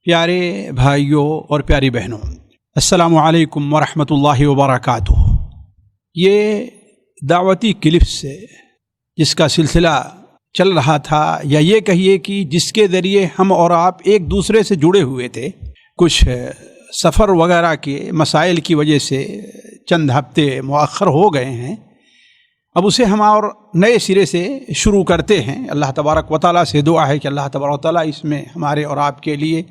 پیارے بھائیوں اور پیاری بہنوں، السلام علیکم ورحمۃ اللہ وبرکاتہ۔ یہ دعوتی کلپس سے جس کا سلسلہ چل رہا تھا، یا یہ کہیے کہ جس کے ذریعے ہم اور آپ ایک دوسرے سے جڑے ہوئے تھے، کچھ سفر وغیرہ کے مسائل کی وجہ سے چند ہفتے مؤخر ہو گئے ہیں، اب اسے ہم اور نئے سرے سے شروع کرتے ہیں۔ اللہ تبارک و تعالیٰ سے دعا ہے کہ اللہ تبارک و تعالیٰ اس میں ہمارے اور آپ کے لیے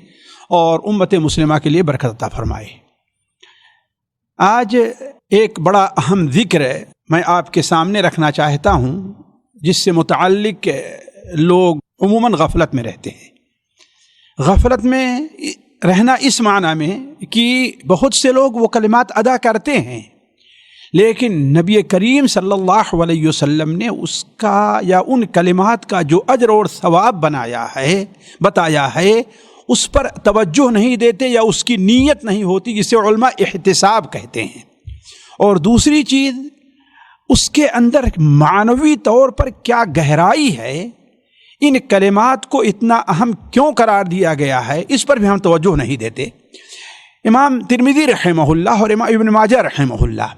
اور امت مسلمہ کے لیے برکت عطا فرمائے۔ آج ایک بڑا اہم ذکر میں آپ کے سامنے رکھنا چاہتا ہوں، جس سے متعلق لوگ عموماً غفلت میں رہتے ہیں۔ غفلت میں رہنا اس معنی میں کہ بہت سے لوگ وہ کلمات ادا کرتے ہیں، لیکن نبی کریم صلی اللہ علیہ وسلم نے اس کا یا ان کلمات کا جو اجر اور ثواب بتایا ہے اس پر توجہ نہیں دیتے، یا اس کی نیت نہیں ہوتی، جسے علماء احتساب کہتے ہیں۔ اور دوسری چیز، اس کے اندر معنوی طور پر کیا گہرائی ہے، ان کلمات کو اتنا اہم کیوں قرار دیا گیا ہے، اس پر بھی ہم توجہ نہیں دیتے۔ امام ترمذی رحمہ اللہ اور امام ابن ماجہ رحمہ اللہ،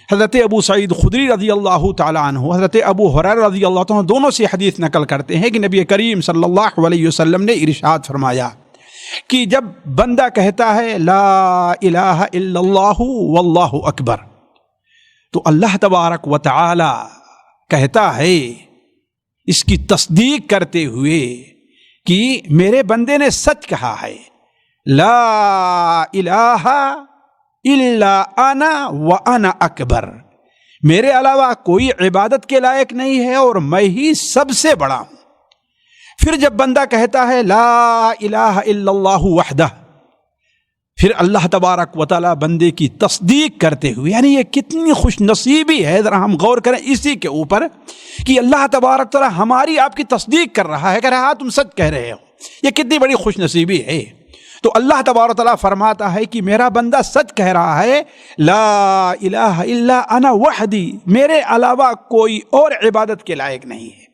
حضرت ابو سعید خدری رضی اللہ تعالیٰ عنہ، حضرت ابو ہریرہ رضی اللہ تعالیٰ عنہ، دونوں سے حدیث نقل کرتے ہیں کہ نبی کریم صلی اللہ علیہ وسلم نے ارشاد فرمایا کہ جب بندہ کہتا ہے لا الہ الا اللہ واللہ اکبر، تو اللہ تبارک و تعالی کہتا ہے اس کی تصدیق کرتے ہوئے کہ میرے بندے نے سچ کہا ہے، لا الہ الا انا وانا اکبر، میرے علاوہ کوئی عبادت کے لائق نہیں ہے اور میں ہی سب سے بڑا ہوں۔ پھر جب بندہ کہتا ہے لا الہ الا اللہ وحدہ، پھر اللہ تبارک و تعالی بندے کی تصدیق کرتے ہوئے، یعنی یہ کتنی خوش نصیبی ہے، ذرا ہم غور کریں اسی کے اوپر کہ اللہ تبارک تعالی ہماری آپ کی تصدیق کر رہا ہے، کہہ رہا تم سچ کہہ رہے ہو، یہ کتنی بڑی خوش نصیبی ہے۔ تو اللہ تبارک تعالی فرماتا ہے کہ میرا بندہ سچ کہہ رہا ہے، لا الہ الا انا وحدی، میرے علاوہ کوئی اور عبادت کے لائق نہیں ہے۔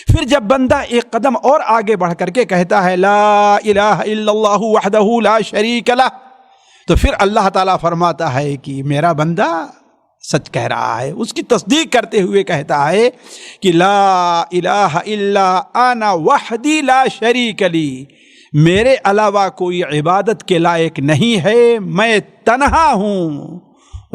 پھر جب بندہ ایک قدم اور آگے بڑھ کر کے کہتا ہے لا الہ الا اللہ وحدہ لا شریک لہ، تو پھر اللہ تعالیٰ فرماتا ہے کہ میرا بندہ سچ کہہ رہا ہے، اس کی تصدیق کرتے ہوئے کہتا ہے کہ لا الہ الا انا وحدی لا شریک لی، میرے علاوہ کوئی عبادت کے لائق نہیں ہے، میں تنہا ہوں،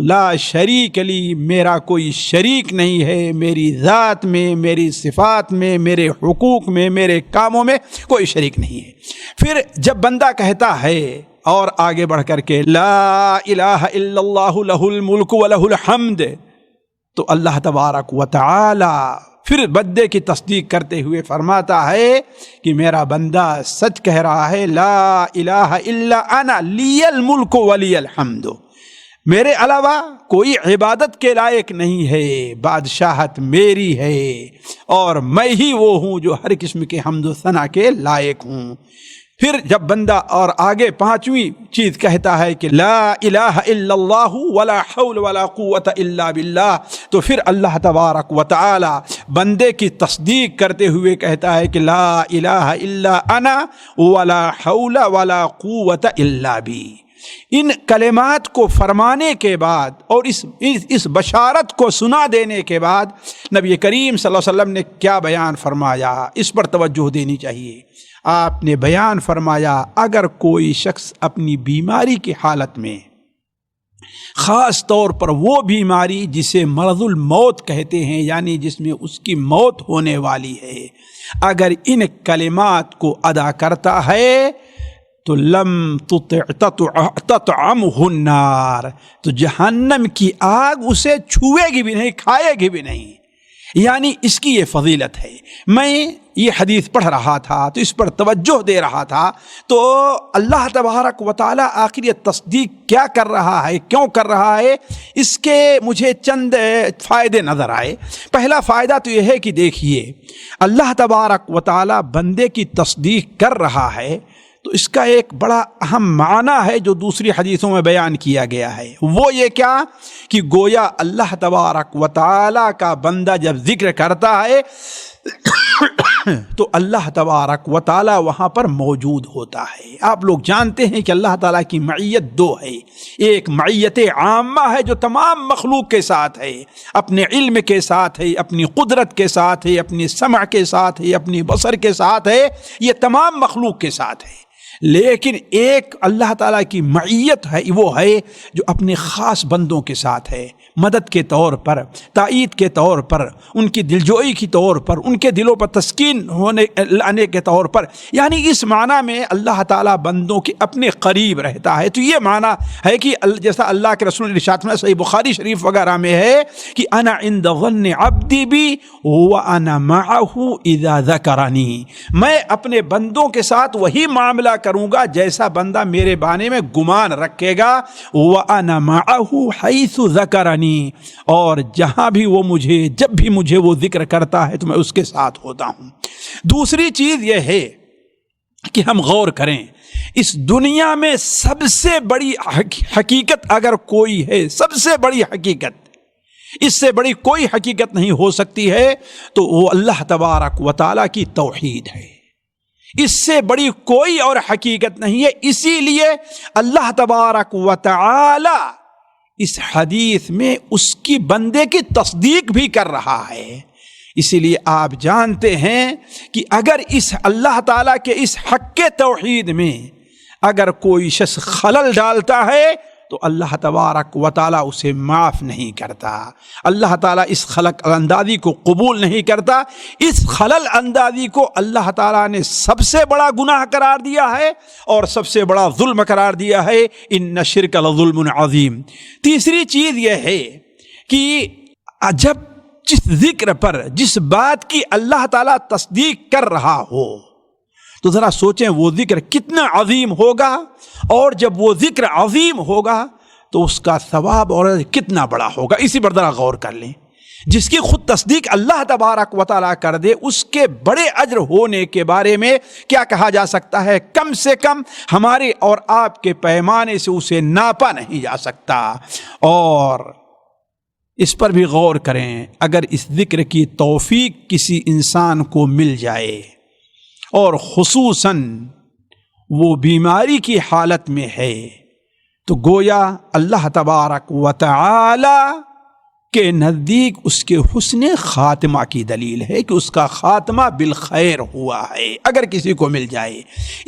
لا شریک لی، میرا کوئی شریک نہیں ہے، میری ذات میں، میری صفات میں، میرے حقوق میں، میرے کاموں میں کوئی شریک نہیں ہے۔ پھر جب بندہ کہتا ہے اور آگے بڑھ کر کے لا الہ الا اللہ لہ الملک و لہ الحمد، تو اللہ تبارک و تعالی پھر بندے کی تصدیق کرتے ہوئے فرماتا ہے کہ میرا بندہ سچ کہہ رہا ہے، لا الہ الا انا لی الملک ولی الحمد، میرے علاوہ کوئی عبادت کے لائق نہیں ہے، بادشاہت میری ہے اور میں ہی وہ ہوں جو ہر قسم کے حمد و ثنا کے لائق ہوں۔ پھر جب بندہ اور آگے پانچویں چیز کہتا ہے کہ لا الہ الا اللہ ولا حول ولا قوت الا باللہ، تو پھر اللہ تبارک و تعالی بندے کی تصدیق کرتے ہوئے کہتا ہے کہ لا الہ الا انا ولا حول ولا قوت الا بی۔ ان کلمات کو فرمانے کے بعد اور اس بشارت کو سنا دینے کے بعد نبی کریم صلی اللہ علیہ وسلم نے کیا بیان فرمایا، اس پر توجہ دینی چاہیے۔ آپ نے بیان فرمایا، اگر کوئی شخص اپنی بیماری کی حالت میں، خاص طور پر وہ بیماری جسے مرض الموت کہتے ہیں، یعنی جس میں اس کی موت ہونے والی ہے، اگر ان کلمات کو ادا کرتا ہے تو لم تطعمہ النار، تو جہنم کی آگ اسے چھوئے گی بھی نہیں، کھائے گی بھی نہیں، یعنی اس کی یہ فضیلت ہے۔ میں یہ حدیث پڑھ رہا تھا تو اس پر توجہ دے رہا تھا، تو اللہ تبارک و تعالیٰ آخر یہ تصدیق کیا کر رہا ہے، کیوں کر رہا ہے، اس کے مجھے چند فائدے نظر آئے۔ پہلا فائدہ تو یہ ہے کہ دیکھیے، اللہ تبارک و تعالیٰ بندے کی تصدیق کر رہا ہے، تو اس کا ایک بڑا اہم معنی ہے جو دوسری حدیثوں میں بیان کیا گیا ہے، وہ یہ کیا کہ گویا اللہ تبارک و تعالیٰ کا بندہ جب ذکر کرتا ہے تو اللہ تبارک و تعالی وہاں پر موجود ہوتا ہے۔ آپ لوگ جانتے ہیں کہ اللہ تعالیٰ کی معیت دو ہے، ایک معیت عامہ ہے جو تمام مخلوق کے ساتھ ہے، اپنے علم کے ساتھ ہے، اپنی قدرت کے ساتھ ہے، اپنی سمع کے ساتھ ہے، اپنی بصر کے ساتھ ہے، یہ تمام مخلوق کے ساتھ ہے۔ لیکن ایک اللہ تعالیٰ کی معیت ہے، وہ ہے جو اپنے خاص بندوں کے ساتھ ہے، مدد کے طور پر، تائید کے طور پر، ان کی دلجوئی کے طور پر، ان کے دلوں پر تسکین لانے کے طور پر، یعنی اس معنی میں اللہ تعالیٰ بندوں کے اپنے قریب رہتا ہے۔ تو یہ معنی ہے کہ جیسا اللہ کے رسول ارشاد میں صحیح بخاری شریف وغیرہ میں ہے کہ انا عند ظن عبدی بی وانا معه اذا ذکرنی، میں اپنے بندوں کے ساتھ وہی معاملہ کروں گا جیسا بندہ میرے بارے میں گمان رکھے گا، وانا معه حيث ذکرنی، اور جہاں بھی وہ مجھے، جب بھی مجھے وہ ذکر کرتا ہے تو میں اس کے ساتھ ہوتا ہوں۔ دوسری چیز یہ ہے کہ ہم غور کریں، اس دنیا میں سب سے بڑی حقیقت اگر کوئی ہے، سب سے بڑی حقیقت، اس سے بڑی کوئی حقیقت نہیں ہو سکتی ہے، تو وہ اللہ تبارک و تعالیٰ کی توحید ہے۔ اس سے بڑی کوئی اور حقیقت نہیں ہے۔ اسی لیے اللہ تبارک و تعالی اس حدیث میں اس کی بندے کی تصدیق بھی کر رہا ہے۔ اسی لیے آپ جانتے ہیں کہ اگر اس اللہ تعالیٰ کے اس حق کے توحید میں اگر کوئی شخص خلل ڈالتا ہے تو اللہ تبارک و تعالیٰ اسے معاف نہیں کرتا، اللہ تعالیٰ اس خلق اندازی کو قبول نہیں کرتا۔ اس خلل اندازی کو اللہ تعالیٰ نے سب سے بڑا گناہ قرار دیا ہے اور سب سے بڑا ظلم قرار دیا ہے، ان الشرک لظلم عظیم۔ تیسری چیز یہ ہے کہ جب جس ذکر پر، جس بات کی اللہ تعالیٰ تصدیق کر رہا ہو تو ذرا سوچیں وہ ذکر کتنا عظیم ہوگا، اور جب وہ ذکر عظیم ہوگا تو اس کا ثواب اور کتنا بڑا ہوگا۔ اسی پر ذرا غور کر لیں۔ جس کی خود تصدیق اللہ تبارک و تعالیٰ کر دے، اس کے بڑے اجر ہونے کے بارے میں کیا کہا جا سکتا ہے؟ کم سے کم ہمارے اور آپ کے پیمانے سے اسے ناپا نہیں جا سکتا۔ اور اس پر بھی غور کریں، اگر اس ذکر کی توفیق کسی انسان کو مل جائے اور خصوصاً وہ بیماری کی حالت میں ہے، تو گویا اللہ تبارک و تعالی کے نزدیک اس کے حسن خاتمہ کی دلیل ہے کہ اس کا خاتمہ بالخیر ہوا ہے، اگر کسی کو مل جائے۔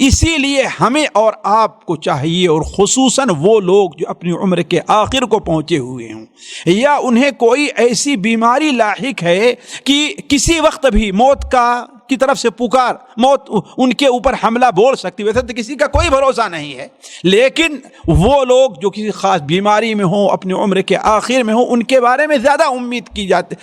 اسی لیے ہمیں اور آپ کو چاہیے، اور خصوصاً وہ لوگ جو اپنی عمر کے آخر کو پہنچے ہوئے ہوں یا انہیں کوئی ایسی بیماری لاحق ہے کہ کسی وقت بھی موت کی طرف سے پکار، موت ان کے اوپر حملہ بول سکتی، ویسے تو کسی کا کوئی بھروسہ نہیں ہے، لیکن وہ لوگ جو کسی خاص بیماری میں ہوں، اپنی عمر کے آخر میں ہوں، ان کے بارے میں زیادہ امید کی جاتی،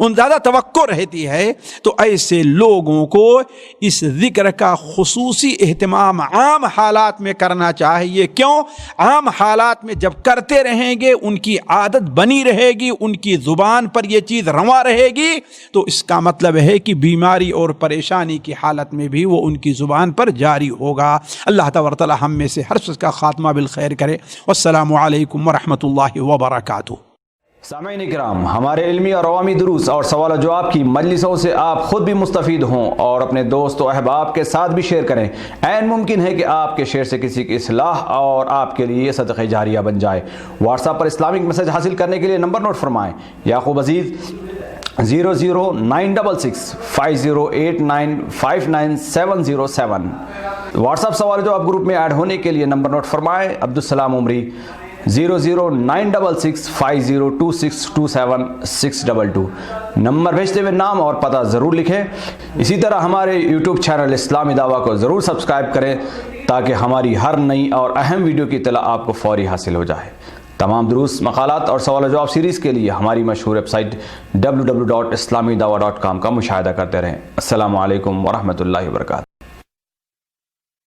ان زیادہ توقع رہتی ہے، تو ایسے لوگوں کو اس ذکر کا خصوصی اہتمام عام حالات میں کرنا چاہیے۔ کیوں؟ عام حالات میں جب کرتے رہیں گے، ان کی عادت بنی رہے گی، ان کی زبان پر یہ چیز رواں رہے گی، تو اس کا مطلب ہے کہ بیماری اور پریشانی کی حالت میں بھی وہ ان کی زبان پر جاری ہوگا۔ اللہ تبارک تعالی ہم میں سے ہر شخص کا خاتمہ بالخیر کرے۔ والسلام علیکم ورحمۃ اللہ وبرکاتہ۔ سامعین اکرام، ہمارے علمی اور عوامی دروس اور سوال و جواب کی مجلسوں سے آپ خود بھی مستفید ہوں اور اپنے دوست و احباب کے ساتھ بھی شیئر کریں۔ عین ممکن ہے کہ آپ کے شیئر سے کسی کی اصلاح اور آپ کے لیے صدقہ جاریہ بن جائے۔ واٹس ایپ پر اسلامک میسج حاصل کرنے کے لیے نمبر نوٹ فرمائیں: یعقوب عزیز 009665089595707۔ واٹس ایپ سوال جو آپ گروپ میں ایڈ ہونے کے لیے نمبر نوٹ فرمائیں: عبدالسلام عمری 0096650262762۔ نمبر بھیجتے ہوئے نام اور پتہ ضرور لکھیں۔ اسی طرح ہمارے یوٹیوب چینل اسلامی دعویٰ کو ضرور سبسکرائب کریں تاکہ ہماری ہر نئی اور اہم ویڈیو کی اطلاع آپ کو فوری حاصل ہو جائے۔ تمام دروس، مقالات اور سوال و جواب سیریز کے لیے ہماری مشہور ویب سائٹ www.islamidawah.com کا مشاہدہ کرتے رہیں۔ السلام علیکم ورحمۃ اللہ وبرکاتہ۔